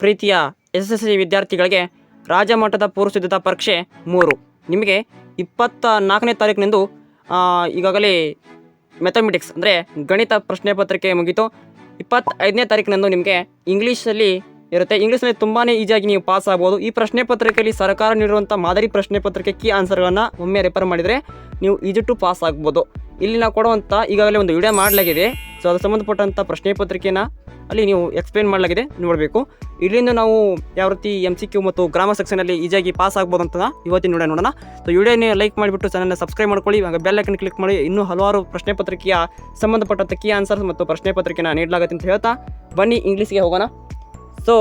ಪ್ರೀತಿಯ SSLC ವಿದ್ಯಾರ್ಥಿಗಳಿಗೆ ರಾಜ್ಯಮಟ್ಟದ ಪೂರ್ವಸಿದ್ಧತಾ ಪರೀಕ್ಷೆ 3 ನಿಮಗೆ 24ನೇ ತಾರೀಕಿನಂದು ಈಗಾಗಲೇ ಮ್ಯಾಥಮೆಟಿಕ್ಸ್ ಅಂದರೆ ಗಣಿತ ಪ್ರಶ್ನೆ ಪತ್ರಿಕೆ ಮುಗಿತು. 25ನೇ ತಾರೀಕಿನಂದು ನಿಮಗೆ ಇಂಗ್ಲೀಷಲ್ಲಿ ಇರುತ್ತೆ. ಇಂಗ್ಲೀಷ್ನಲ್ಲಿ ತುಂಬಾ ಈಸಿಯಾಗಿ ನೀವು ಪಾಸ್ ಆಗ್ಬೋದು. ಈ ಪ್ರಶ್ನೆ ಪತ್ರಿಕೆಯಲ್ಲಿ ಸರ್ಕಾರ ನೀಡಿರುವಂಥ ಮಾದರಿ ಪ್ರಶ್ನೆ ಪತ್ರಿಕೆ ಕೀ ಆನ್ಸರ್ಗಳನ್ನು ಒಮ್ಮೆ ರೆಫರ್ ಮಾಡಿದರೆ ನೀವು ಈಜಿ ಟು ಪಾಸ್ ಆಗ್ಬೋದು. ಇಲ್ಲಿ ನಾವು ಕೊಡುವಂಥ ಈಗಾಗಲೇ ಒಂದು ವಿಡಿಯೋ ಮಾಡಲಾಗಿದೆ. ಸೊ ಅದಕ್ಕೆ ಸಂಬಂಧಪಟ್ಟಂಥ ಪ್ರಶ್ನೆ ಪತ್ರಿಕೆಯನ್ನು ಅಲ್ಲಿ ನೀವು ಎಕ್ಸ್ಪ್ಲೇನ್ ಮಾಡಲಾಗಿದೆ, ನೋಡಬೇಕು. ಇಲ್ಲಿಂದ ನಾವು ಯಾವ ರೀತಿ MCQ ಮತ್ತು ಗ್ರಾಮರ್ ಸೆಕ್ಷನಲ್ಲಿ ಈಸಿಯಾಗಿ ಪಾಸ್ ಆಗ್ಬೋದು ಅಂತ ಇವತ್ತಿನ ವಿಡಿಯೋ ನೋಡೋಣ. ಸೊ ವಿಡಿಯೋನೇ ಲೈಕ್ ಮಾಡಿಬಿಟ್ಟು ಚಾನಲ್ನ ಸಬ್ಸ್ಕ್ರೈಬ್ ಮಾಡ್ಕೊಳ್ಳಿ. ಇವಾಗ ಬೆಲ್ ಐಕನ್ ಕ್ಲಿಕ್ ಮಾಡಿ. ಇನ್ನೂ ಹಲವಾರು ಪ್ರಶ್ನೆ ಪತ್ರಿಕೆಯ ಸಂಬಂಧಪಟ್ಟಂಥ ಕೀ ಆನ್ಸರ್ಸ್ ಮತ್ತು ಪ್ರಶ್ನೆ ಪತ್ರಿಕೆನ ನೀಡಲಾಗುತ್ತೆ ಅಂತ ಹೇಳ್ತಾ ಬನ್ನಿ ಇಂಗ್ಲೀಷ್ಗೆ ಹೋಗೋಣ. ಸೊ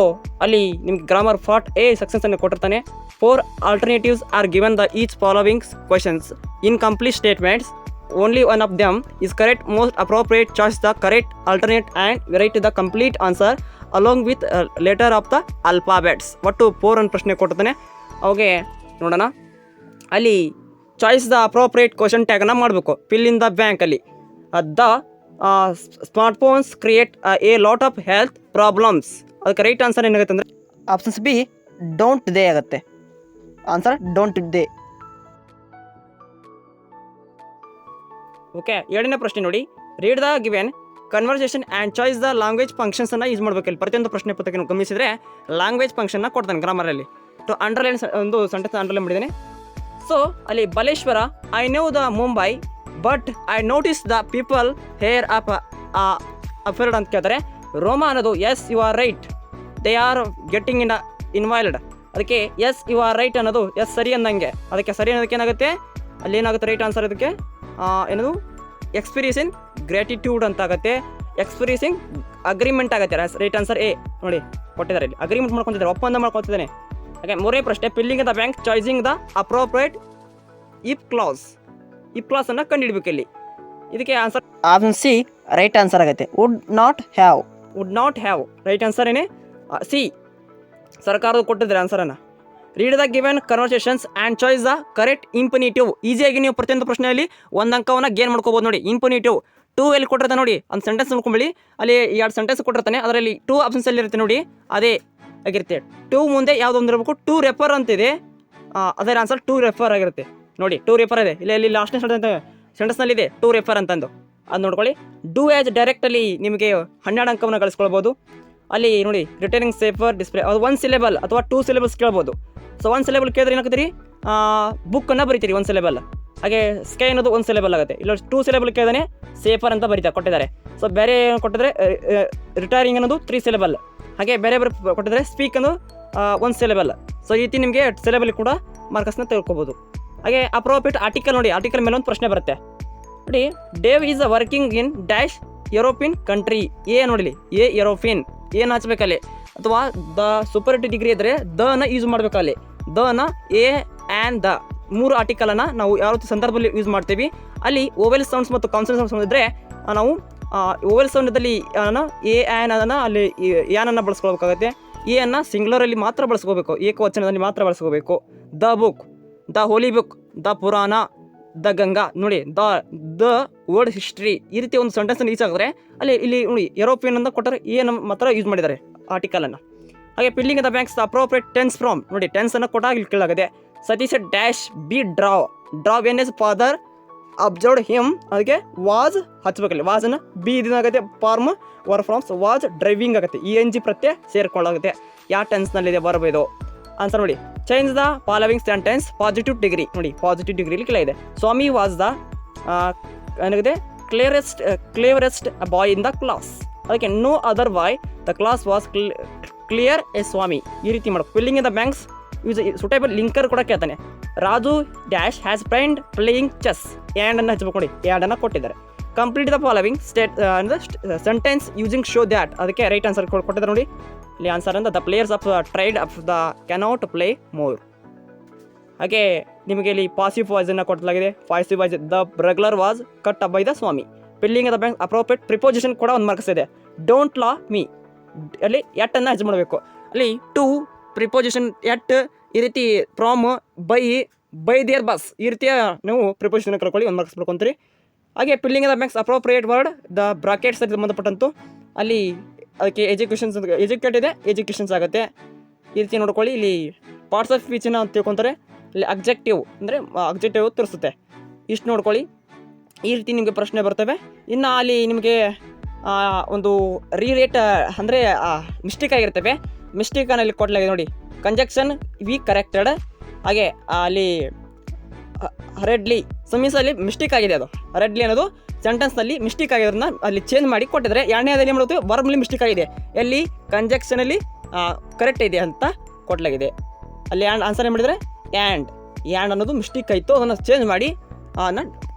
ಅಲ್ಲಿ ನಿಮ್ಗೆ ಗ್ರಾಮರ್ ಪಾರ್ಟ್ A ಸೆಕ್ಷನ್ಸನ್ನು ಕೊಟ್ಟಿರ್ತಾನೆ. 4 alternatives are given the each following questions. Incomplete statements, only one of them is correct. Most appropriate choice the correct alternate and write the complete answer along with letter of the alphabets. ಒಟ್ಟು 4 ಅನ್ನು ಪ್ರಶ್ನೆ ಕೊಟ್ಟಿರ್ತಾನೆ. ಅವಾಗೆ ನೋಡೋಣ. ಅಲ್ಲಿ choice the appropriate question ಟ್ಯಾಗನ್ನು ಮಾಡಬೇಕು. Fill in the ಬ್ಯಾಂಕಲ್ಲಿ the smartphones create a lot of health problems. ಅದಕ್ಕೆ ರೈಟ್ ಆನ್ಸರ್ ಏನಾಗುತ್ತೆ ಅಂದರೆ ಆಪ್ಷನ್ಸ್ B ಡೋಂಟ್ ದೇ ಆಗುತ್ತೆ. Answer don't they. ಓಕೆ, ಎರಡನೇ ಪ್ರಶ್ನೆ ನೋಡಿ. Read the given conversation and choice the language ಫಂಕ್ಷನ್ಸನ್ನು ಯೂಸ್ ಮಾಡಬೇಕು. ಇಲ್ಲಿ ಪ್ರತಿಯೊಂದು ಪ್ರಶ್ನೆ ಪತ್ರಿಕೆಯನ್ನು ಗಮನಿಸಿದರೆ ಲ್ಯಾಂಗ್ವೇಜ್ ಫಂಕ್ಷನ್ನ ಕೊಡ್ತಾನೆ ಗ್ರಾಮರಲ್ಲಿ. ಟು ಅಂಡರ್ಲೈನ್ ಒಂದು ಸೆಂಟೆನ್ಸ್ ಅಂಡರ್ಲೈನ್ ಮಾಡಿದ್ದೇನೆ. ಸೊ ಅಲ್ಲಿ ಬಲೇಶ್ವರ I know the Mumbai but I notice the people here afraid ಅಂತ ಕೇಳ್ತಾರೆ. ರೋಮಾ ಅನ್ನೋದು S U R right, they are getting involved. ಅದಕ್ಕೆ ಎಸ್ ಯು ಆರ್ ರೈಟ್ ಅನ್ನೋದು ಎಸ್ ಸರಿ ಅಂದಂಗೆ. ಅದಕ್ಕೆ ಸರಿ ಅನ್ನೋದಕ್ಕೆ ಏನಾಗುತ್ತೆ, ಅಲ್ಲಿ ಏನಾಗುತ್ತೆ ರೈಟ್ ಆನ್ಸರ್. ಅದಕ್ಕೆ ಏನದು ಎಕ್ಸ್ಪೀರಿಯನ್ಸಿಂಗ್ ಗ್ರ್ಯಾಟಿಟ್ಯೂಡ್ ಅಂತ ಆಗುತ್ತೆ. ಎಕ್ಸ್ಪೀರಿಯನ್ಸಿಂಗ್ ಅಗ್ರಿಮೆಂಟ್ ಆಗುತ್ತೆ. ರೈಟ್ ಆನ್ಸರ್ A ನೋಡಿ ಕೊಟ್ಟಿದ್ದಾರೆ. ಇಲ್ಲಿ ಅಗ್ರಿಮೆಂಟ್ ಮಾಡ್ಕೊತಿದ್ದಾರೆ, ಒಪ್ಪಂದ ಮಾಡ್ಕೊತಿದ್ದಾನೆ. ಹಾಗೆ ಮೂರನೇ ಪ್ರಶ್ನೆ filling the bank choosing the appropriate if clause. If ಕ್ಲಾಸನ್ನು ಕಂಡುಹಿಡಬೇಕು. ಇಲ್ಲಿ ಇದಕ್ಕೆ answer option C right answer ಆಗುತ್ತೆ. Would not have right answer ಏನೇ C. ಸರ್ಕಾರದ್ದು ಕೊಟ್ಟಿದ್ದಾರೆ ಆನ್ಸರನ್ನು. Read the given conversations and choice the correct imperative. ಈಸಿಯಾಗಿ ನೀವು ಪ್ರತಿಯೊಂದು ಪ್ರಶ್ನೆಯಲ್ಲಿ ಒಂದು ಅಂಕವನ್ನು ಗೇನ್ ಮಾಡ್ಕೋಬೋದು. ನೋಡಿ ಇಂಪನಿಟಿವ್ 2 ಎಲ್ಲಿ ಕೊಟ್ಟಿರ್ತಾನೆ ನೋಡಿ, ಒಂದು ಸೆಂಟೆನ್ಸ್ ನೋಡ್ಕೊಂಬಿಡಿ. ಅಲ್ಲಿ 2 ಸೆಂಟೆನ್ಸ್ ಕೊಟ್ಟಿರ್ತಾನೆ, ಅದರಲ್ಲಿ 2 ಆಪ್ಷನ್ಸಲ್ಲಿ ಇರುತ್ತೆ ನೋಡಿ, ಅದೇ ಆಗಿರುತ್ತೆ. 2 ಮುಂದೆ ಯಾವುದೊಂದು ಇರಬೇಕು. 2 ರೆಫರ್ ಅಂತಿದೆ, ಅದರ ಆನ್ಸರ್ 2 ರೆಫರ್ ಆಗಿರುತ್ತೆ. ನೋಡಿ 2 ರೆಫರ್ ಇದೆ. ಇಲ್ಲಿ ಲಾಸ್ಟ್ನೇ ಸೆಂಟೆನ್ಸ್ನಲ್ಲಿ ಇದೆ 2 ರೆಫರ್ ಅಂತಂದು, ಅದು ನೋಡ್ಕೊಳ್ಳಿ. ಡೂ ಆ್ಯಸ್ ಡೈರೆಕ್ಟಲ್ಲಿ ನಿಮಗೆ 12 ಅಂಕವನ್ನು ಗಳಿಸ್ಕೊಳ್ಬೋದು. ಅಲ್ಲಿ ನೋಡಿ ರಿಟರ್ನಿಂಗ್ ಸೇಫರ್ ಡಿಸ್ಪ್ಲೇ, ಅದು 1 ಸಿಲೆಬಲ್ ಅಥವಾ 2 ಸಿಲೆಬಲ್ಸ್ ಕೇಳ್ಬೋದು. ಸೊ 1 ಸಿಲೆಬಲ್ ಕೇಳಿದ್ರೆ ಏನಾಗ್ತೀರಿ, ಬುಕ್ಕನ್ನು ಬರೀತೀರಿ 1 ಸಿಲೆಬಲ್. ಹಾಗೆ ಸ್ಕೈ ಅನ್ನೋದು 1 ಸಿಲೆಬಲ್ ಆಗುತ್ತೆ. ಇಲ್ಲ 2 ಸಿಲೆಬಲ್ ಕೇಳಿದಾನೆ ಸೇಫರ್ ಅಂತ ಕೊಟ್ಟಿದ್ದಾರೆ. ಸೊ ಬೇರೆ ಕೊಟ್ಟಿದ್ರೆ ರಿಟೈರಿಂಗ್ ಅನ್ನೋದು 3 ಸಿಲೆಬಲ್. ಹಾಗೆ ಬೇರೆ ಕೊಟ್ಟಿದ್ರೆ ಸ್ಪೀಕ್ ಅನ್ನೋದು 1 ಸಿಲೆಬಲ್. ಸೊ ಈ ರೀತಿ ನಿಮಗೆ ಸಿಲೆಬಲ್ ಕೂಡ ಮಾರ್ಕಸ್ನ ತಿಳ್ಕೊಬೋದು. ಹಾಗೆ ಅಪ್ರೋಪ್ರಿಯೇಟ್ ಆರ್ಟಿಕಲ್ ನೋಡಿ, ಆರ್ಟಿಕಲ್ ಮೇಲೆ ಒಂದು ಪ್ರಶ್ನೆ ಬರುತ್ತೆ ನೋಡಿ. Dave is working in dash European country. ನೋಡಲಿ ಎ ಯುರೋಪಿಯನ್ ಏನು ಹಚ್ಬೇಕಲ್ಲಿ, ಅಥವಾ ದ ಸೂಪರಿಟಿ ಡಿಗ್ರಿ ಇದ್ದರೆ ದನ ಯೂಸ್ ಮಾಡಬೇಕಲ್ಲಿ. ದನ ಎ ಆ್ಯಂಡ್ ದ 3 ಆರ್ಟಿಕಲನ್ನು ನಾವು ಯಾವ ರೀತಿ ಸಂದರ್ಭದಲ್ಲಿ ಯೂಸ್ ಮಾಡ್ತೀವಿ. ಅಲ್ಲಿ ಓವೆಲ್ ಸೌಂಡ್ಸ್ ಮತ್ತು ಕಾನ್ಸನೆಂಟ್ ಸೌಂಡ್ಸ್ ಇದ್ದರೆ ನಾವು ಓವೆಲ್ ಸೌಂಡದಲ್ಲಿ ಎ ಆ್ಯನ್ ಅದನ್ನು ಅಲ್ಲಿ ಯಾನನ್ನು ಬಳಸ್ಕೊಳ್ಬೇಕಾಗುತ್ತೆ. ಎ ಅನ್ನು ಸಿಂಗ್ಯುಲರಲ್ಲಿ ಮಾತ್ರ ಬಳಸ್ಕೋಬೇಕು, ಏಕವಚನದಲ್ಲಿ ಮಾತ್ರ ಬಳಸ್ಕೋಬೇಕು. The book, the holy book, the Purana, the Ganga. ನೋಡಿ ದ ವರ್ಲ್ಡ್ ಹಿಸ್ಟ್ರಿ. ಈ ರೀತಿ ಒಂದು ಸೆಂಟೆನ್ಸನ್ನು ಈಚ್ ಆಗಿದ್ರೆ ಅಲ್ಲಿ ಇಲ್ಲಿ ನೋಡಿ ಯುರೋಪಿಯನ್ ಅಂತ ಕೊಟ್ಟರೆ ಏನು ಮಾತ್ರ ಯೂಸ್ ಮಾಡಿದ್ದಾರೆ ಆರ್ಟಿಕಲನ್ನು. ಹಾಗೆ filling the banks the appropriate tense from. ನೋಡಿ ಟೆನ್ಸನ್ನು ಕೊಟ್ಟಾಗ ಇಲ್ಲಿ ಕೇಳಾಗಿದೆ. Satish dash be drive and his father observed him. ಅದಕ್ಕೆ ವಾಸ್ ಹಚ್ಬೇಕಲ್ಲಿ. ವಾಸನ್ನು ಬಿ ಇದಾಗುತ್ತೆ. Form were forms was driving ಆಗುತ್ತೆ. ENG ಪ್ರತ್ಯಯ ಸೇರ್ಕೊಳ್ಳಾಗುತ್ತೆ. ಯಾವ ಟೆನ್ಸ್ನಲ್ಲಿದೆ ಬರಬಹುದು ಆನ್ಸರ್ ನೋಡಿ. Change the following sentence positive degree. ನೋಡಿ ಪಾಸಿಟಿವ್ ಡಿಗ್ರಿಲಿ ಕೆಲ ಇದೆ. ಸ್ವಾಮಿ ವಾಸ್ ದ ಏನಾಗಿದೆ cleverest boy in the class. ಅದಕ್ಕೆ no other boy the class was clever as Swami. ಈ ರೀತಿ ಮಾಡಬೇಕು. Filling in the banks use suitable linker ಕೂಡ ಕೇಳ್ತಾನೆ. Raju dash has friend playing chess. ಆ್ಯಂಡನ್ನು ಹಚ್ಬೇಕು ನೋಡಿ, ಆ್ಯಂಡನ್ನು ಕೊಟ್ಟಿದ್ದಾರೆ. Complete the following sentence using so that. ಅದಕ್ಕೆ ರೈಟ್ ಆನ್ಸರ್ ಕೊಟ್ಟಿದ್ದಾರೆ ನೋಡಿ. ಇಲ್ಲಿ ಆನ್ಸರ್ ಅಂತ the players of tried of the cannot play more. ಹಾಗೆ ನಿಮಗೆ ಇಲ್ಲಿ ಪಾಸಿವ್ ವಾಯ್ಸನ್ನು ಕೊಡಲಾಗಿದೆ. Passive voice the regular was cut by the Swami. Filling the bank appropriate preposition ಕೂಡ ಒಂದು ಮಾರ್ಕ್ಸ್ ಇದೆ. ಡೋಂಟ್ ಲಾ ಮೀ ಅಲ್ಲಿ ಎಟ್ಟನ್ನು ಹಚ್ ಮಾಡಬೇಕು. ಅಲ್ಲಿ ಟು ಪ್ರಿಪೋಸಿಷನ್ ಎಟ್, ಈ ರೀತಿ ಫ್ರಾಮ್, ಬೈ ದೇರ್ ಬಸ್, ಈ ರೀತಿಯ ನೀವು ಪ್ರಿಪೋಸಿಷನ್ ಕಳ್ಕೊಳ್ಳಿ, 1 ಮಾರ್ಕ್ಸ್ ಬರ್ಕೊಂತೀರಿ. ಹಾಗೆ filling the banks appropriate word the brackets ಸಂಬಂಧಪಟ್ಟಂತು ಅಲ್ಲಿ ಅದಕ್ಕೆ ಎಜುಕೇಷನ್ಸ್ ಎಜುಕೇಟ್ ಇದೆ ಎಜುಕೇಷನ್ಸ್ ಆಗುತ್ತೆ. ಈ ರೀತಿ ನೋಡ್ಕೊಳ್ಳಿ. ಇಲ್ಲಿ ಪಾರ್ಟ್ಸ್ ಆಫ್ ಸ್ಪೀಚನ್ನ ಅಂತ ತಿಳ್ಕೊತಾರೆ. ಇಲ್ಲಿ ಅಬ್ಜೆಕ್ಟಿವ್ ಅಂದರೆ ಅಬ್ಜೆಕ್ಟಿವ್ ತೋರಿಸುತ್ತೆ. ಇಷ್ಟು ನೋಡ್ಕೊಳ್ಳಿ. ಈ ರೀತಿ ನಿಮಗೆ ಪ್ರಶ್ನೆ ಬರ್ತವೆ. ಇನ್ನು ಅಲ್ಲಿ ನಿಮಗೆ ಒಂದು ರೀರೇಟ್ ಅಂದರೆ ಮಿಸ್ಟೇಕ್ ಆಗಿರ್ತವೆ. ಮಿಸ್ಟೇಕನ್ನು ಇಲ್ಲಿ ಕೊಡಲಾಗಿದೆ ನೋಡಿ. ಕಂಜಕ್ಷನ್ ವಿ ಕರೆಕ್ಟೆಡ್, ಹಾಗೆ ಅಲ್ಲಿ ರೆಡ್ಲಿ ಸಮೀಸಲ್ಲಿ ಮಿಸ್ಟೇಕ್ ಆಗಿದೆ. ಅದು ರೆಡ್ಲಿ ಅನ್ನೋದು ಸೆಂಟೆನ್ಸ್ನಲ್ಲಿ ಮಿಸ್ಟೇಕ್ ಆಗಿರೋದನ್ನ ಅಲ್ಲಿ ಚೇಂಜ್ ಮಾಡಿ ಕೊಟ್ಟಿದ್ದಾರೆ. ಎರಡನೇದಲ್ಲಿ ಮಾಡೋದು ವರ್ಬ್ಲಿ ಮಿಸ್ಟೇಕ್ ಆಗಿದೆ, ಎಲ್ಲಿ ಕಂಜಕ್ಷನಲ್ಲಿ ಕರೆಕ್ಟ್ ಇದೆ ಅಂತ ಕೊಡಲಾಗಿದೆ. ಅಲ್ಲಿ ಆನ್ಸರ್ ಏನು ಮಾಡಿದರೆ ಆ್ಯಂಡ್ ಅನ್ನೋದು ಮಿಸ್ಟೇಕ್ ಆಯಿತು, ಅದನ್ನು ಚೇಂಜ್ ಮಾಡಿ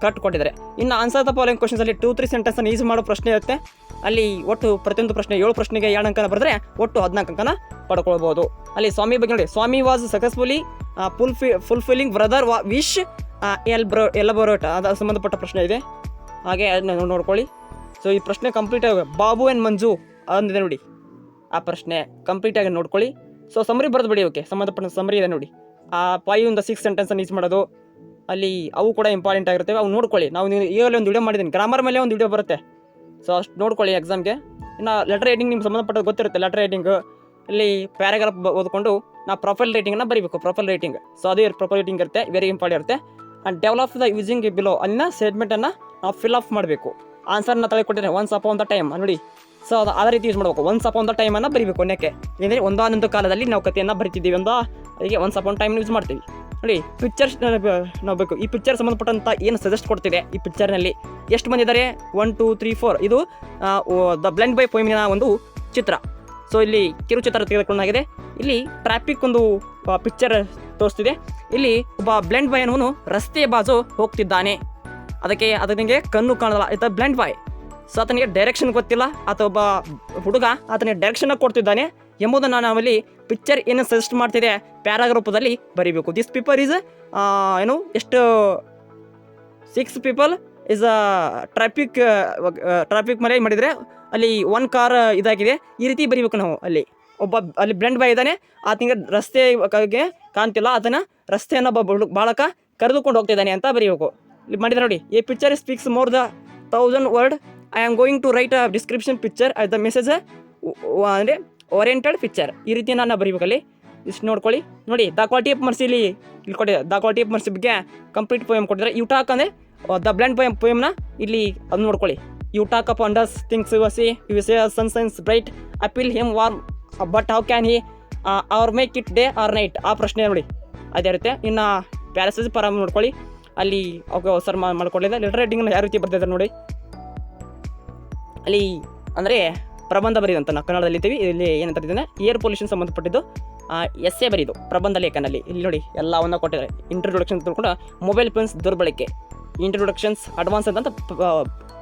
ಕರೆಕ್ಟ್ ಕೊಟ್ಟಿದ್ದಾರೆ. ಇನ್ನು ಆನ್ಸರ್ ದ ಫಾಲೋಯಿಂಗ್ ಕ್ವಶನ್ಸಲ್ಲಿ 2-3 ಸೆಂಟೆನ್ಸನ್ನು ಈಸಿ ಮಾಡೋ ಪ್ರಶ್ನೆ ಇರುತ್ತೆ. ಅಲ್ಲಿ ಒಟ್ಟು ಪ್ರತಿಯೊಂದು ಪ್ರಶ್ನೆ 7 ಪ್ರಶ್ನೆಗೆ 2 ಅಂಕನ ಬರೆದ್ರೆ ಒಟ್ಟು 14 ಅಂಕನ ಪಡ್ಕೊಳ್ಬೋದು. ಅಲ್ಲಿ ಸ್ವಾಮಿ ಬಗ್ಗೆ ನೋಡಿ. Swami was successfully fulfilling brother wish elaborate ಅದು ಸಂಬಂಧಪಟ್ಟ ಪ್ರಶ್ನೆ ಇದೆ. ಹಾಗೆ ಅದನ್ನ ನೋಡ್ಕೊಳ್ಳಿ. ಸೊ ಈ ಪ್ರಶ್ನೆ ಕಂಪ್ಲೀಟ್ ಆಗಿ ಬಾಬು ಆ್ಯಂಡ್ ಮಂಜು ಅಂದಿದೆ ನೋಡಿ. ಆ ಪ್ರಶ್ನೆ ಕಂಪ್ಲೀಟಾಗಿ ನೋಡ್ಕೊಳ್ಳಿ. ಸೊ ಸಮರಿ ಬರೆದು ಬಿಡಿ. ಓಕೆ, ಸಂಬಂಧಪಟ್ಟ ಸಮರಿ ಇದೆ ನೋಡಿ. ಆ 5-6 ಸೆಂಟೆನ್ಸನ್ನು ಯೂಸ್ ಮಾಡೋದು, ಅಲ್ಲಿ ಅವು ಕೂಡ ಇಂಪಾರ್ಟೆಂಟ್ ಆಗಿರ್ತವೆ. ಅವು ನೋಡ್ಕೊಳ್ಳಿ. ನಾವು ಈಗಲೇ ಒಂದು ವಿಡಿಯೋ ಮಾಡಿದ್ದೀನಿ, ಗ್ರಾಮರ್ ಮೇಲೆ ಒಂದು ವಿಡಿಯೋ ಬರುತ್ತೆ. ಸೊ ಅಷ್ಟು ನೋಡ್ಕೊಳ್ಳಿ ಎಕ್ಸಾಮ್ಗೆ. ಇನ್ನು ಲೆಟರ್ ರೈಟಿಂಗ್ ನಿಮ್ಗೆ ಸಂಬಂಧಪಟ್ಟದ್ದು ಗೊತ್ತಿರುತ್ತೆ. ಲೆಟರ್ ರೈಟಿಂಗು ಇಲ್ಲಿ ಪ್ಯಾರಾಗ್ರಾಫ್ ಓದ್ಕೊಂಡು ನಾವು ಪ್ರೊಫೈಲ್ ರೈಟಿಂಗನ್ನು ಬರೀಬೇಕು. ಪ್ರೊಫೈಲ್ ರೈಟಿಂಗ್, ಸೊ ಅದೇ ಪ್ರೊಫೈಲ್ ರೈಟಿಂಗ್ ಇರುತ್ತೆ, ವೆರಿ ಇಂಪಾರ್ಟೆಂಟ್ ಇರುತ್ತೆ. And develop the using below, ಅಲ್ಲಿನ ಸ್ಟೇಟ್ಮೆಂಟನ್ನು ನಾವು ಫಿಲ್ ಆಫ್ ಮಾಡಬೇಕು. ಆನ್ಸರ್ನ ತಲೆಕೊಟ್ಟಿದ್ರೆ ಒನ್ಸ್ ಅಪಾನ್ ದ ಟೈಮ್ ನೋಡಿ. ಸೊ ಅದು ಅದೇ ರೀತಿ ಯೂಸ್ ಮಾಡಬೇಕು. ಒನ್ಸ್ ಅಪಾನ್ ದ ಟೈಮನ್ನು ಬರೀಬೇಕು. ಕೊನೆಗೆ ಅಂದರೆ ಒಂದಾನೊಂದು ಕಾಲದಲ್ಲಿ ನಾವು ಕಥೆಯನ್ನು ಬರಿತಿದ್ದೀವಿ ಅಂತ, ಅದಕ್ಕೆ ಒನ್ಸ್ ಅಪಾನ್ ಟೈಮ್ ಯೂಸ್ ಮಾಡ್ತೀವಿ ನೋಡಿ. ಪಿಕ್ಚರ್ಸ್ ನಾವು ಬೇಕು. ಈ ಪಿಕ್ಚರ್ ಸಂಬಂಧಪಟ್ಟಂಥ ಏನು ಸಜೆಸ್ಟ್ ಕೊಡ್ತಿದೆ ಈ ಪಿಕ್ಚರ್ನಲ್ಲಿ ಎಷ್ಟು ಮಂದಿ ಇದ್ದಾರೆ? 1 2 3 4. ಇದು ದ ಬ್ಲೆಂಡ್ ಬೈ ಪೋಯಮಿನ ಒಂದು ಚಿತ್ರ. ಸೊ ಇಲ್ಲಿ ಕಿರುಚಿತ್ರ ತೆಗೆದುಕೊಂಡಾಗಿದೆ. ಇಲ್ಲಿ ಟ್ರಾಫಿಕ್ ಒಂದು ಪಿಕ್ಚರ್ ತೋರಿಸ್ತಿದೆ. ಇಲ್ಲಿ ಒಬ್ಬ ಬ್ಲೆಂಡ್ ಬಾಯ್ ಅನ್ನೋನು ರಸ್ತೆಯ ಬಾಜು ಹೋಗ್ತಿದ್ದಾನೆ. ಅದಕ್ಕೆ ಕಣ್ಣು ಕಾಣಲ್ಲ, ಆಯ್ತಾ ಬ್ಲೆಂಡ್ ಬಾಯ್. ಸೊ ಆತನಿಗೆ ಡೈರೆಕ್ಷನ್ ಗೊತ್ತಿಲ್ಲ. ಆತ ಒಬ್ಬ ಹುಡುಗ ಆತನಿಗೆ ಡೈರೆಕ್ಷನ್ನ ಕೊಡ್ತಿದ್ದಾನೆ ಎಂಬುದನ್ನು ನಾವಲ್ಲಿ ಪಿಕ್ಚರ್ ಏನು ಸಜೆಸ್ಟ್ ಮಾಡ್ತಿದೆ ಪ್ಯಾರಾಗ್ರಾಫ್ ರೂಪದಲ್ಲಿ ಬರೀಬೇಕು. ದಿಸ್ ಪೀಪಲ್ ಈಸ್ ಎಷ್ಟು 6 ಪೀಪಲ್ ಈಸ್ ಟ್ರಾಫಿಕ್ ಮೇಲೆ ಮಾಡಿದರೆ ಅಲ್ಲಿ 1 ಕಾರ್ ಇದಾಗಿದೆ. ಈ ರೀತಿ ಬರೀಬೇಕು ನಾವು. ಅಲ್ಲಿ ಬ್ಲೆಂಡ್ ಬಾಯ್ ಇದ್ದಾನೆ, ಆತನಿಗೆ ರಸ್ತೆಗೆ ಕಾಣ್ತಿಲ್ಲ, ಆತನ ರಸ್ತೆಯನ್ನು ಬಾಳಕ ಕರೆದುಕೊಂಡು ಹೋಗ್ತಿದ್ದಾನೆ ಅಂತ ಬರೀಬೇಕು. ಇಲ್ಲಿ ಮಾಡಿದ್ರೆ ನೋಡಿ. A picture speaks more the 1000 word. I am going to write a description picture as the message ಅಂದರೆ ಓರಿಯೆಂಟೆಡ್ ಪಿಕ್ಚರ್. ಈ ರೀತಿ ನಾನು ಬರೀಬೇಕಲ್ಲಿ. ಇಷ್ಟು ನೋಡ್ಕೊಳ್ಳಿ ನೋಡಿ. ದ ಕ್ವಾಲಿಟಿ ಆಫ್ ಮರ್ಸಿ ಇಲ್ಲಿ ಕೊಟ್ಟಿದೆ. ದ ಕ್ವಾಲಿಟಿ ಆಫ್ ಮರ್ಸಿ ಬಗ್ಗೆ ಕಂಪ್ಲೀಟ್ ಪೋಯಮ್ ಕೊಟ್ಟಿದ್ದಾರೆ. ಯು ಟಾಕ್ ಅಂದರೆ ದ ಬ್ಲೆಂಡ್ ಪೋಯಮ್ನ ಇಲ್ಲಿ ಅದು ನೋಡ್ಕೊಳ್ಳಿ. You talk of wondrous things you say sun shines bright I feel him warm but how can he or make it day or night. ಆ ಪ್ರಶ್ನೆ ನೋಡಿ ಅದೇ ಇರುತ್ತೆ. ಇನ್ನು ಪ್ಯಾರಾಸೇಜ್ ಪರಾಮ್ ನೋಡ್ಕೊಳ್ಳಿ. ಅಲ್ಲಿ ಸರ್ ಮಾಡ್ಕೊಳ್ಳಿದೆ. ಲೆಟರ್ ರೈಟಿಂಗನ್ನು ಯಾವ ರೀತಿ ಬರ್ತಿದ್ದಾರೆ ನೋಡಿ. ಅಲ್ಲಿ ಅಂದರೆ ಪ್ರಬಂಧ ಬರೀದಂತ ನಾವು ಕನ್ನಡದಲ್ಲಿ ಇದ್ದೀವಿ. ಇಲ್ಲಿ ಏನಂತ ಇದ್ದಾನೆ, ಏರ್ ಪೊಲ್ಯೂಷನ್ ಸಂಬಂಧಪಟ್ಟಿದ್ದು ಎಸ್ಸೆ ಬರೀದು ಪ್ರಬಂಧ ಲೇಖನಲ್ಲಿ. ಇಲ್ಲಿ ನೋಡಿ ಎಲ್ಲವನ್ನು ಕೊಟ್ಟಿದ್ದಾರೆ. ಇಂಟ್ರೊಡಕ್ಷನ್ ತಿಳ್ಕೊಂಡು ಮೊಬೈಲ್ ಫೋನ್ಸ್ ದುರ್ಬಳಕೆ, ಇಂಟ್ರೊಡಕ್ಷನ್ಸ್ ಅಡ್ವಾನ್ಸ್ ಅಂತ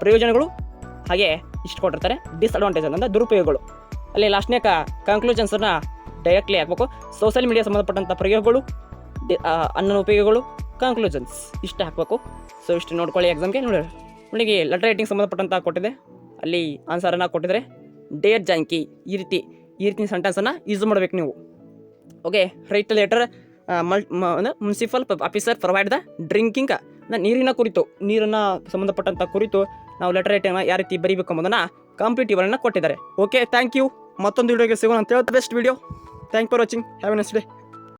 ಪ್ರಯೋಜನಗಳು, ಹಾಗೆ ಇಷ್ಟು ಕೊಟ್ಟಿರ್ತಾರೆ. ಡಿಸ್ಅಡ್ವಾಂಟೇಜ್ ಅಂತ ದುರುಪಯೋಗಗಳು. ಅಲ್ಲಿ ಲಾಸ್ಟ್ನೇ ಕನ್ಕ್ಲೂಷನ್ಸನ್ನು ಡೈರೆಕ್ಟ್ಲಿ ಹಾಕಬೇಕು. ಸೋಷಿಯಲ್ ಮೀಡಿಯಾ ಸಂಬಂಧಪಟ್ಟಂಥ ಪ್ರಯೋಗಗಳು, ಅನ್ನ ಉಪಯೋಗಗಳು, ಕನ್ಕ್ಲೂಷನ್ಸ್ ಇಷ್ಟು ಹಾಕಬೇಕು. ಸೊ ಇಷ್ಟು ನೋಡ್ಕೊಳ್ಳಿ ಎಕ್ಸಾಮ್ಗೆ. ನೋಡಿ ಲೆಟರ್ ರೈಟಿಂಗ್ ಸಂಬಂಧಪಟ್ಟಂಥ ಕೊಟ್ಟಿದೆ. ಅಲ್ಲಿ ಆನ್ಸರನ್ನು ಕೊಟ್ಟಿದ್ದಾರೆ. ಡೇರ್ ಜಾಂಕಿ ಈ ರೀತಿ ಸೆಂಟೆನ್ಸನ್ನು ಯೂಸ್ ಮಾಡಬೇಕು ನೀವು. Okay, write letter municipal officer provide the drinking ನೀರನ್ನು ಸಂಬಂಧಪಟ್ಟಂಥ ಕುರಿತು ನಾವು ಲೆಟರ್ ರೈಟಿಂಗ್ನ ಯಾವ ರೀತಿ ಬರೀಬೇಕು ಎಂಬುದನ್ನು ಕಂಪ್ಲೀಟ್ ವಿವರಣೆ ಕೊಟ್ಟಿದ್ದಾರೆ. Okay, thank you. ಮತ್ತೊಂದು ವಿಡಿಯೋಗೆ ಸಿಗೋಣ ಅಂತ ಹೇಳ್ತಾ best video. Thank for watching. Have a nice day.